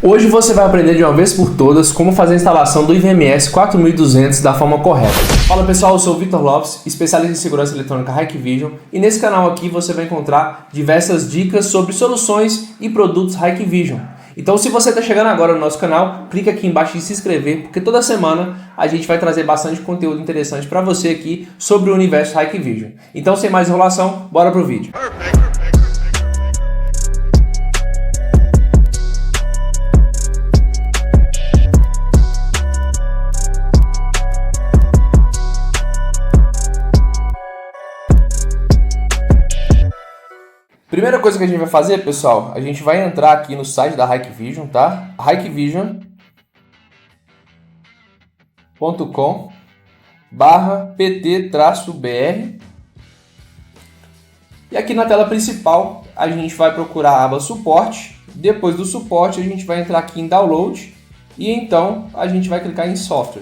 Hoje você vai aprender de uma vez por todas como fazer a instalação do IVMS 4200 da forma correta. Fala pessoal, eu sou o Victor Lopes, especialista em segurança eletrônica Hikvision, e nesse canal aqui você vai encontrar diversas dicas sobre soluções e produtos Hikvision. Então se você está chegando agora no nosso canal, clica aqui embaixo em se inscrever, porque toda semana a gente vai trazer bastante conteúdo interessante para você aqui sobre o universo Hikvision. Então sem mais enrolação, bora pro vídeo. Primeira coisa que a gente vai fazer, pessoal, a gente vai entrar aqui no site da Hikvision, tá? hikvision.com/pt-br. E aqui na tela principal a gente vai procurar a aba suporte. Depois do suporte a gente vai entrar aqui em download e então a gente vai clicar em software.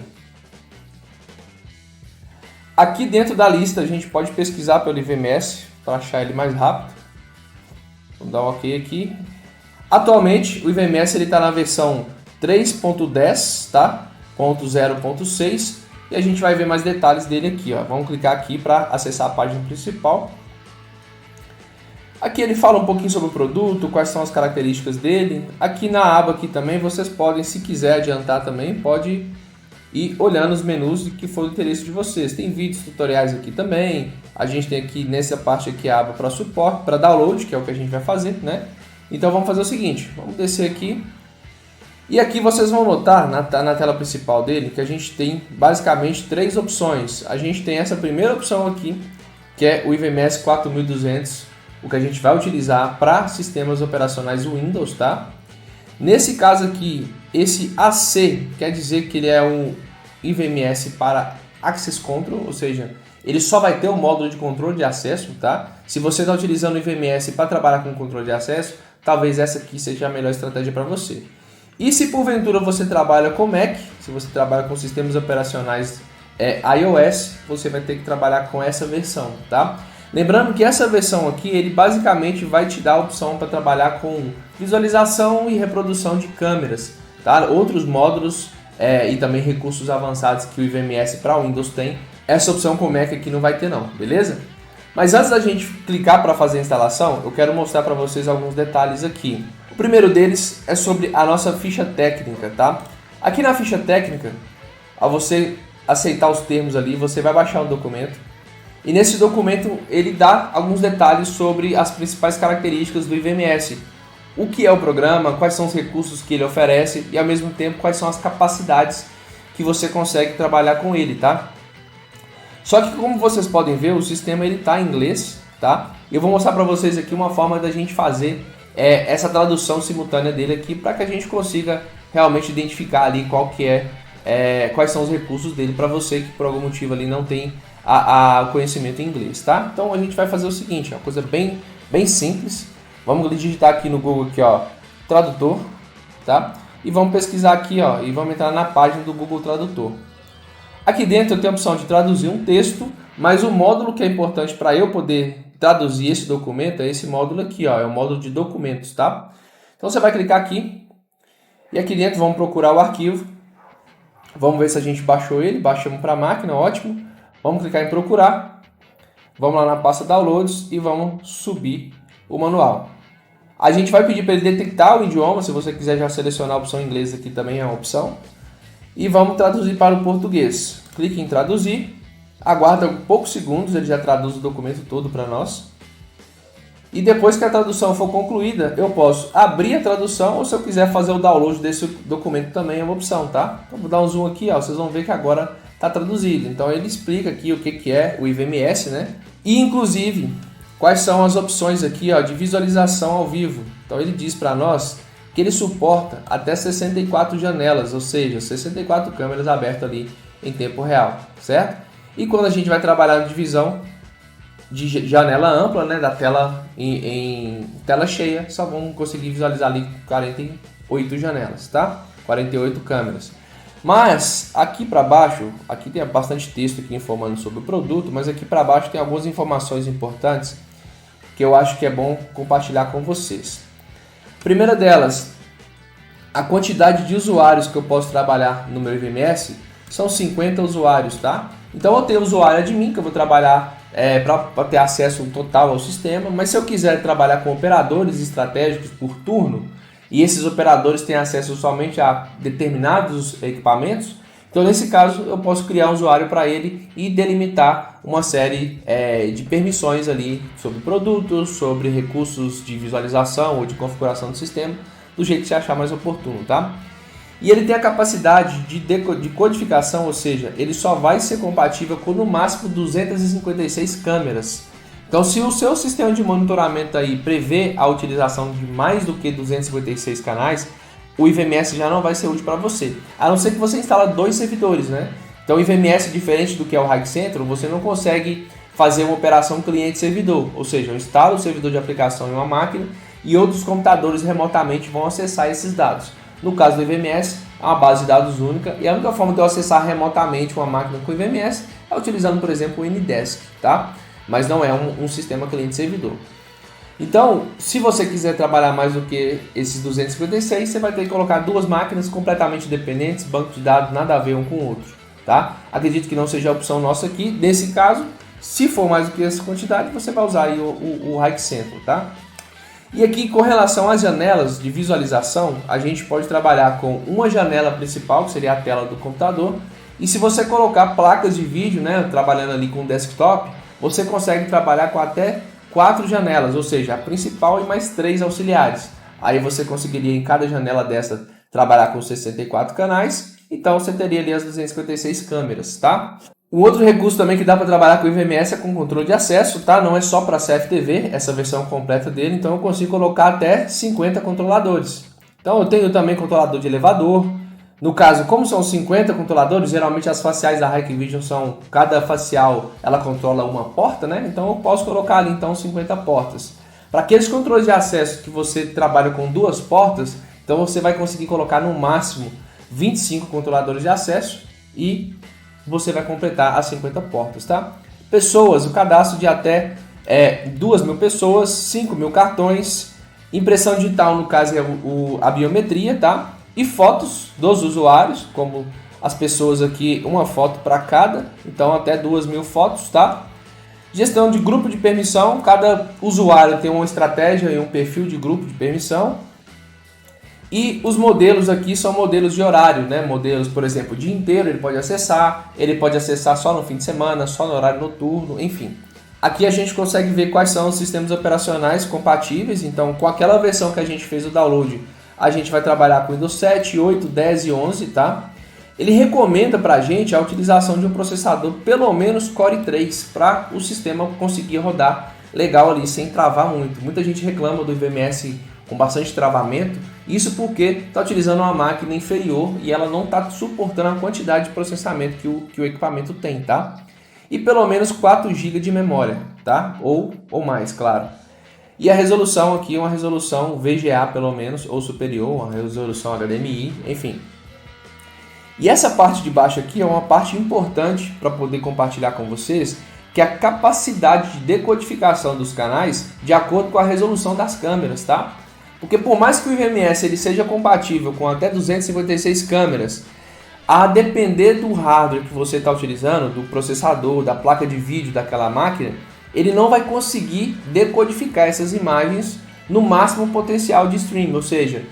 Aqui dentro da lista a gente pode pesquisar pelo IVMS para achar ele mais rápido. Vamos dar um OK aqui. Atualmente o IVMS está na versão 3.10, tá? 0.6, e a gente vai ver mais detalhes dele aqui, ó. Vamos clicar aqui para acessar a página principal. Aqui ele fala um pouquinho sobre o produto, quais são as características dele. Aqui na aba aqui também vocês podem, se quiser adiantar também, pode ir olhando os menus que for do interesse de vocês. Tem vídeos tutoriais aqui também. A gente tem aqui nessa parte aqui a aba para suporte, para download, que é o que a gente vai fazer, né? Então vamos fazer o seguinte, vamos descer aqui. E aqui vocês vão notar na tela principal dele que a gente tem basicamente três opções. A gente tem essa primeira opção aqui, que é o IVMS 4200, o que a gente vai utilizar para sistemas operacionais Windows, tá? Nesse caso aqui, esse AC quer dizer que ele é um IVMS para Access Control, ou seja, ele só vai ter o módulo de controle de acesso, tá? Se você está utilizando o IVMS para trabalhar com controle de acesso, talvez essa aqui seja a melhor estratégia para você. E se porventura você trabalha com Mac, se você trabalha com sistemas operacionais iOS, você vai ter que trabalhar com essa versão, tá? Lembrando que essa versão aqui, ele basicamente vai te dar a opção para trabalhar com visualização e reprodução de câmeras, tá? Outros módulos e também recursos avançados que o IVMS para Windows tem. Essa opção com Mac aqui não vai ter não, beleza? Mas antes da gente clicar para fazer a instalação, eu quero mostrar para vocês alguns detalhes aqui. O primeiro deles é sobre a nossa ficha técnica, tá? Aqui na ficha técnica, ao você aceitar os termos ali, você vai baixar um documento. E nesse documento ele dá alguns detalhes sobre as principais características do IVMS. O que é o programa, quais são os recursos que ele oferece e ao mesmo tempo quais são as capacidades que você consegue trabalhar com ele, tá? Só que como vocês podem ver, o sistema ele tá em inglês, tá? Eu vou mostrar para vocês aqui uma forma da gente fazer essa tradução simultânea dele aqui para que a gente consiga realmente identificar ali quais são os recursos dele para você que por algum motivo ali não tem o conhecimento em inglês, tá? Então a gente vai fazer o seguinte, uma coisa bem simples. Vamos digitar aqui no Google aqui, ó, tradutor, tá? E vamos pesquisar aqui, ó, e vamos entrar na página do Google Tradutor. Aqui dentro eu tenho a opção de traduzir um texto, mas o módulo que é importante para eu poder traduzir esse documento é esse módulo aqui, ó, é o módulo de documentos, tá? Então você vai clicar aqui e aqui dentro vamos procurar o arquivo. Vamos ver se a gente baixou ele, baixamos para a máquina, ótimo. Vamos clicar em procurar, vamos lá na pasta downloads e vamos subir o manual. A gente vai pedir para ele detectar o idioma, se você quiser já selecionar a opção inglês aqui também é uma opção. E vamos traduzir para o português. Clique em traduzir, aguarda poucos segundos, ele já traduz o documento todo para nós. E depois que a tradução for concluída, eu posso abrir a tradução ou se eu quiser fazer o download desse documento também é uma opção, tá? Então vou dar um zoom aqui, ó, vocês vão ver que agora está traduzido. Então ele explica aqui o que é o IVMS, né? E inclusive quais são as opções aqui, ó, de visualização ao vivo. Então ele diz para nós que ele suporta até 64 janelas, ou seja, 64 câmeras abertas ali em tempo real, certo? E quando a gente vai trabalhar na divisão de janela ampla, né, da tela em tela cheia, só vamos conseguir visualizar ali 48 janelas, tá? 48 câmeras. Mas aqui para baixo, aqui tem bastante texto aqui informando sobre o produto, mas aqui para baixo tem algumas informações importantes que eu acho que é bom compartilhar com vocês. Primeira delas, A quantidade de usuários que eu posso trabalhar no meu IVMS são 50 usuários, tá? Então eu tenho usuário admin que eu vou trabalhar para ter acesso total ao sistema, mas se eu quiser trabalhar com operadores estratégicos por turno, e esses operadores têm acesso somente a determinados equipamentos, então nesse caso eu posso criar um usuário para ele e delimitar uma série de permissões ali sobre produtos, sobre recursos de visualização ou de configuração do sistema, do jeito que você achar mais oportuno, tá? E ele tem a capacidade de codificação, ou seja, ele só vai ser compatível com no máximo 256 câmeras. Então, se o seu sistema de monitoramento aí prevê a utilização de mais do que 256 canais, o IVMS já não vai ser útil para você. A não ser que você instale 2 servidores, né? Então, o IVMS, diferente do que é o Hike Central, você não consegue fazer uma operação cliente-servidor. Ou seja, eu instalo o servidor de aplicação em uma máquina e outros computadores remotamente vão acessar esses dados. No caso do IVMS, é uma base de dados única e a única forma de eu acessar remotamente uma máquina com IVMS é utilizando, por exemplo, o Ndesk, tá? Mas não é um sistema cliente-servidor. Então, se você quiser trabalhar mais do que esses 256, você vai ter que colocar 2 máquinas completamente independentes, banco de dados nada a ver um com o outro, tá? Acredito que não seja a opção nossa aqui. Nesse caso, se for mais do que essa quantidade, você vai usar aí o Hike Central, tá? E aqui, com relação às janelas de visualização, a gente pode trabalhar com uma janela principal, que seria a tela do computador, e se você colocar placas de vídeo, né, trabalhando ali com o desktop, você consegue trabalhar com até 4 janelas, ou seja, a principal e mais 3 auxiliares. Aí você conseguiria em cada janela dessa trabalhar com 64 canais, então você teria ali as 256 câmeras, tá? Um outro recurso também que dá para trabalhar com o IVMS é com controle de acesso, tá? Não é só para CFTV, essa versão completa dele, então eu consigo colocar até 50 controladores. Então eu tenho também controlador de elevador. No caso, como são 50 controladores, geralmente as faciais da Hikvision são, cada facial ela controla uma porta, né? Então eu posso colocar ali então 50 portas. Para aqueles controles de acesso que você trabalha com 2 portas, então você vai conseguir colocar no máximo 25 controladores de acesso e você vai completar as 50 portas, tá? Pessoas, o cadastro de até 2.000 pessoas, 5.000 cartões, impressão digital, no caso é a biometria, tá? E fotos dos usuários, como as pessoas aqui, uma foto para cada, então até 2.000 fotos, tá? Gestão de grupo de permissão, cada usuário tem uma estratégia e um perfil de grupo de permissão. E os modelos aqui são modelos de horário, né? Modelos, por exemplo, o dia inteiro ele pode acessar só no fim de semana, só no horário noturno, enfim. Aqui a gente consegue ver quais são os sistemas operacionais compatíveis, então com aquela versão que a gente fez o download, a gente vai trabalhar com Windows 7, 8, 10 e 11, tá? Ele recomenda para a gente a utilização de um processador pelo menos Core 3 para o sistema conseguir rodar legal ali, sem travar muito. Muita gente reclama do IVMS com bastante travamento, isso porque está utilizando uma máquina inferior e ela não está suportando a quantidade de processamento que o equipamento tem, tá? E pelo menos 4 GB de memória, tá? Ou mais, claro. E a resolução aqui é uma resolução VGA pelo menos, ou superior, uma resolução HDMI, enfim. E essa parte de baixo aqui é uma parte importante para poder compartilhar com vocês, que é a capacidade de decodificação dos canais de acordo com a resolução das câmeras, tá? Porque por mais que o IVMS ele seja compatível com até 256 câmeras, a depender do hardware que você está utilizando, do processador, da placa de vídeo daquela máquina, ele não vai conseguir decodificar essas imagens no máximo potencial de stream, ou seja,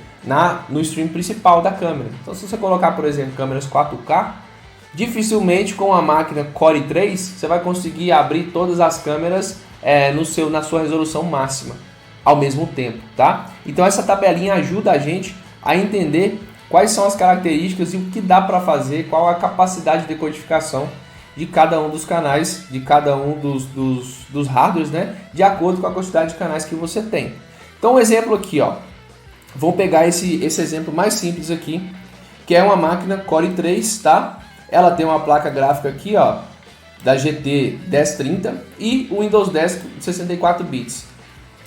no stream principal da câmera. Então se você colocar, por exemplo, câmeras 4K, dificilmente com a máquina Core 3 você vai conseguir abrir todas as câmeras na sua resolução máxima ao mesmo tempo, tá? Então essa tabelinha ajuda a gente a entender quais são as características e o que dá para fazer, qual a capacidade de decodificação de cada um dos canais, de cada um dos hardwares, né? De acordo com a quantidade de canais que você tem. Então um exemplo aqui, ó. Vou pegar esse exemplo mais simples aqui, que é uma máquina Core 3, tá? Ela tem uma placa gráfica aqui, ó, da GT 1030 e o Windows 10 64 bits.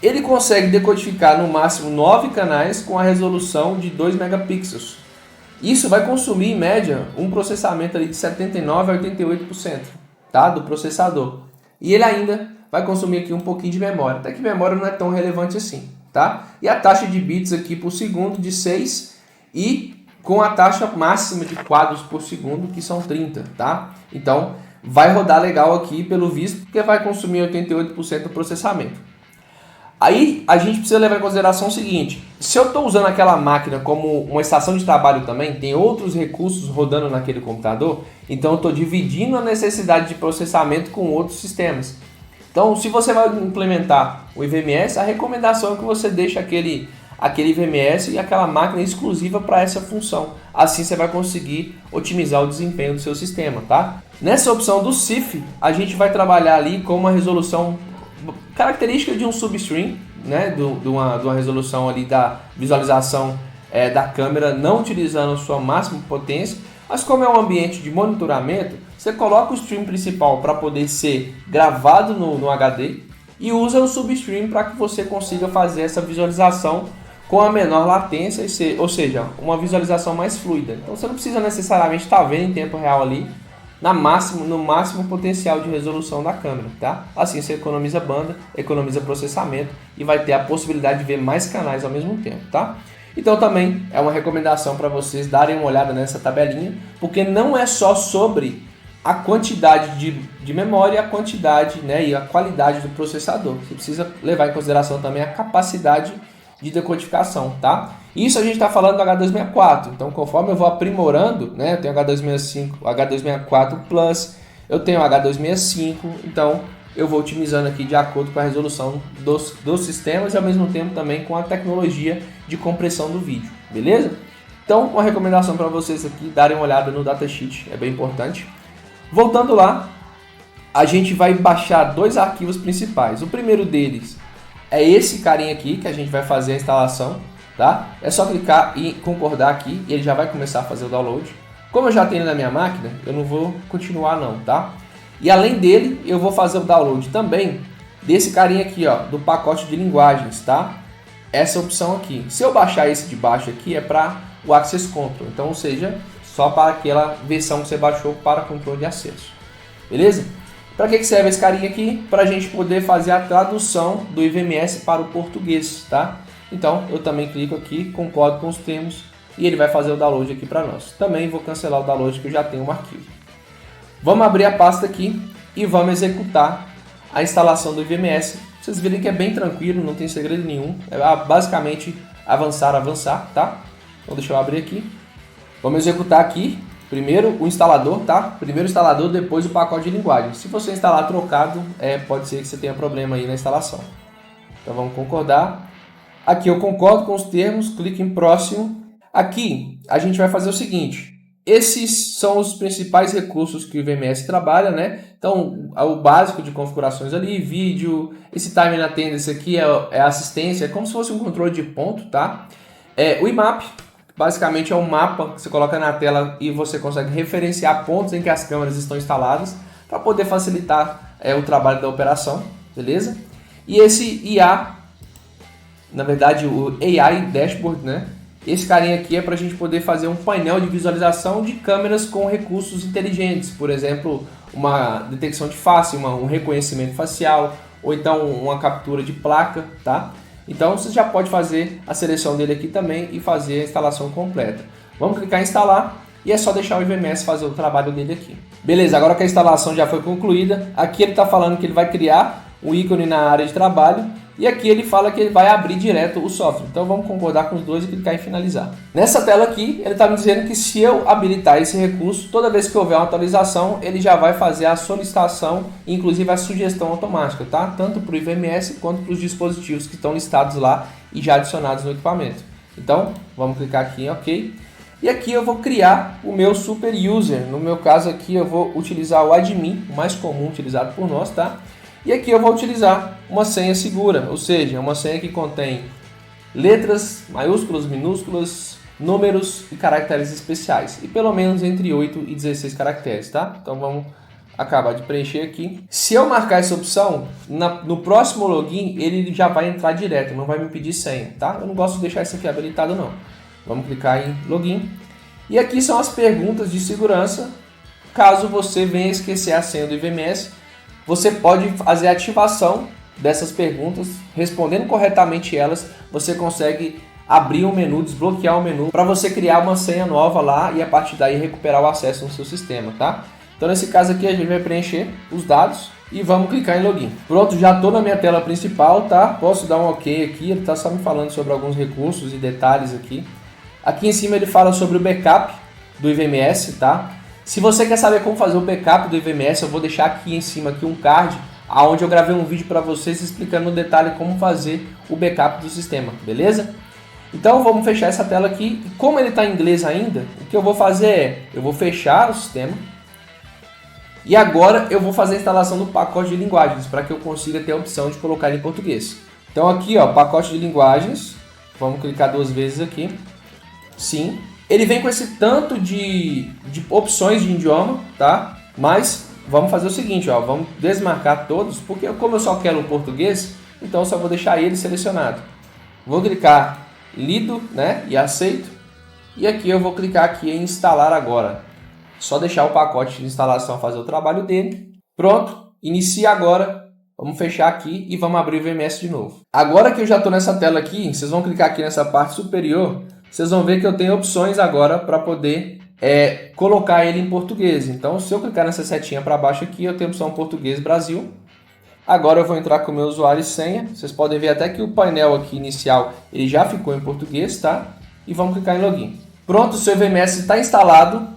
Ele consegue decodificar no máximo 9 canais com a resolução de 2 megapixels. Isso vai consumir em média um processamento ali de 79 a 88%, tá? Do processador. E ele ainda vai consumir aqui um pouquinho de memória, até que memória não é tão relevante assim, tá? E a taxa de bits aqui por segundo de 6 e com a taxa máxima de quadros por segundo, que são 30, tá? Então, vai rodar legal aqui, pelo visto, porque vai consumir 88% do processamento. Aí, a gente precisa levar em consideração o seguinte: se eu estou usando aquela máquina como uma estação de trabalho também, tem outros recursos rodando naquele computador, então eu estou dividindo a necessidade de processamento com outros sistemas. Então, se você vai implementar o IVMS, a recomendação é que você deixe aquele IVMS e aquela máquina exclusiva para essa função. Assim você vai conseguir otimizar o desempenho do seu sistema, tá? Nessa opção do CIF, a gente vai trabalhar ali com uma resolução característica de um substream, né? De uma resolução ali da visualização da câmera, não utilizando a sua máxima potência. Mas como é um ambiente de monitoramento, você coloca o stream principal para poder ser gravado no HD e usa o substream para que você consiga fazer essa visualização com a menor latência, ou seja, uma visualização mais fluida. Então você não precisa necessariamente estar vendo em tempo real ali no máximo potencial de resolução da câmera, tá? Assim você economiza banda, economiza processamento e vai ter a possibilidade de ver mais canais ao mesmo tempo, tá? Então também é uma recomendação para vocês darem uma olhada nessa tabelinha, porque não é só sobre a quantidade de memória, a quantidade, né, e a qualidade do processador. Você precisa levar em consideração também a capacidade de decodificação, tá? Isso a gente está falando do H264. Então, conforme eu vou aprimorando, né, eu tenho H265, H264 Plus, eu tenho H265, então eu vou otimizando aqui de acordo com a resolução dos sistemas e ao mesmo tempo também com a tecnologia de compressão do vídeo, beleza? Então, uma recomendação para vocês aqui, darem uma olhada no datasheet, é bem importante. Voltando lá, a gente vai baixar dois arquivos principais. O primeiro deles é esse carinha aqui, que a gente vai fazer a instalação, tá? É só clicar e concordar aqui e ele já vai começar a fazer o download. Como eu já tenho na minha máquina, eu não vou continuar não, tá? E além dele, eu vou fazer o download também desse carinha aqui, ó, do pacote de linguagens, tá? Essa opção aqui. Se eu baixar esse de baixo aqui, é para o Access Control, então, ou seja, só para aquela versão que você baixou para controle de acesso, beleza? Para que serve esse carinha aqui? Para a gente poder fazer a tradução do IVMS para o português, tá? Então, eu também clico aqui, concordo com os termos e ele vai fazer o download aqui para nós. Também vou cancelar o download que eu já tenho um arquivo. Vamos abrir a pasta aqui e vamos executar a instalação do IVMS. Vocês verem que é bem tranquilo, não tem segredo nenhum. É basicamente avançar, tá? Então deixa eu abrir aqui. Vamos executar aqui, primeiro o instalador, tá? Primeiro o instalador, depois o pacote de linguagem. Se você instalar trocado, pode ser que você tenha problema aí na instalação. Então vamos concordar. Aqui eu concordo com os termos, clique em próximo. Aqui a gente vai fazer o seguinte. Esses são os principais recursos que o IVMS trabalha, né? Então, o básico de configurações ali, vídeo, esse time attendance aqui é assistência, é como se fosse um controle de ponto, tá? O IMAP, basicamente é um mapa que você coloca na tela e você consegue referenciar pontos em que as câmeras estão instaladas para poder facilitar o trabalho da operação, beleza? E esse IA, na verdade o AI Dashboard, né? Esse carinha aqui é para a gente poder fazer um painel de visualização de câmeras com recursos inteligentes, por exemplo, uma detecção de face, um reconhecimento facial, ou então uma captura de placa, tá? Então você já pode fazer a seleção dele aqui também e fazer a instalação completa. Vamos clicar em instalar e é só deixar o IVMS fazer o trabalho dele aqui. Beleza, agora que a instalação já foi concluída, aqui ele está falando que ele vai criar um ícone na área de trabalho e aqui ele fala que ele vai abrir direto o software. Então vamos concordar com os dois e clicar em finalizar. Nessa tela aqui ele está me dizendo que se eu habilitar esse recurso, toda vez que houver uma atualização, ele já vai fazer a solicitação e inclusive a sugestão automática, tá? Tanto para o IVMS quanto para os dispositivos que estão listados lá e já adicionados no equipamento. Então vamos clicar aqui em OK. E aqui eu vou criar o meu super user. No meu caso aqui eu vou utilizar o admin, o mais comum utilizado por nós, tá? E aqui eu vou utilizar uma senha segura, ou seja, uma senha que contém letras, maiúsculas, minúsculas, números e caracteres especiais. E pelo menos entre 8 e 16 caracteres, tá? Então vamos acabar de preencher aqui. Se eu marcar essa opção, no próximo login ele já vai entrar direto, não vai me pedir senha, tá? Eu não gosto de deixar isso aqui habilitado não. Vamos clicar em login. E aqui são as perguntas de segurança. Caso você venha esquecer a senha do IVMS, você pode fazer a ativação dessas perguntas, respondendo corretamente elas, você consegue abrir um menu, desbloquear o menu, para você criar uma senha nova lá e a partir daí recuperar o acesso no seu sistema, tá? Então nesse caso aqui a gente vai preencher os dados e vamos clicar em login. Pronto, já estou na minha tela principal, tá? Posso dar um ok aqui, ele está só me falando sobre alguns recursos e detalhes aqui. Aqui em cima ele fala sobre o backup do IVMS, tá? Se você quer saber como fazer o backup do IVMS, eu vou deixar aqui em cima aqui um card, onde eu gravei um vídeo para vocês explicando no detalhe como fazer o backup do sistema, beleza? Então vamos fechar essa tela aqui. E como ele está em inglês ainda, o que eu vou fazer é, eu vou fechar o sistema. E agora eu vou fazer a instalação do pacote de linguagens, para que eu consiga ter a opção de colocar ele em português. Então aqui, ó, pacote de linguagens, vamos clicar 2 vezes aqui. Sim. Ele vem com esse tanto de opções de idioma, tá? Mas vamos fazer o seguinte, ó, vamos desmarcar todos, porque como eu só quero o português, então eu só vou deixar ele selecionado. Vou clicar lido, né, e aceito. E aqui eu vou clicar aqui em instalar agora. Só deixar o pacote de instalação fazer o trabalho dele. Pronto, inicia agora. Vamos fechar aqui e vamos abrir o VMS de novo. Agora que eu já estou nessa tela aqui, vocês vão clicar aqui nessa parte superior. Vocês vão ver que eu tenho opções agora para poder colocar ele em português. Então, se eu clicar nessa setinha para baixo aqui, eu tenho a opção Português Brasil. Agora eu vou entrar com o meu usuário e senha. Vocês podem ver até que o painel aqui inicial ele já ficou em português, tá? E vamos clicar em Login. Pronto, o seu VMS está instalado,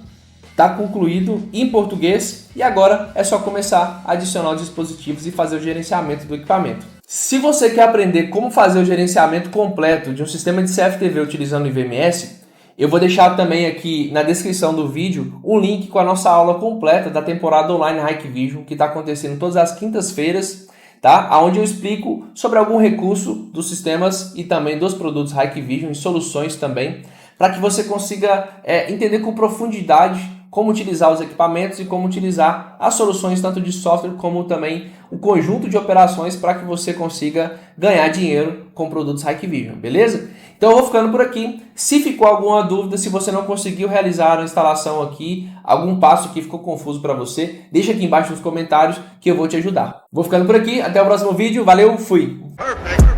está concluído em português e agora é só começar a adicionar os dispositivos e fazer o gerenciamento do equipamento. Se você quer aprender como fazer o gerenciamento completo de um sistema de CFTV utilizando o IVMS, eu vou deixar também aqui na descrição do vídeo um link com a nossa aula completa da temporada online Hikvision, que está acontecendo todas as quintas-feiras, tá? Onde eu explico sobre algum recurso dos sistemas e também dos produtos Hikvision e soluções também, para que você consiga entender com profundidade como utilizar os equipamentos e como utilizar as soluções tanto de software como também o conjunto de operações para que você consiga ganhar dinheiro com produtos Hikvision, beleza? Então eu vou ficando por aqui. Se ficou alguma dúvida, se você não conseguiu realizar a instalação aqui, algum passo que ficou confuso para você, deixa aqui embaixo nos comentários que eu vou te ajudar. Vou ficando por aqui, até o próximo vídeo, valeu, fui! Perfect.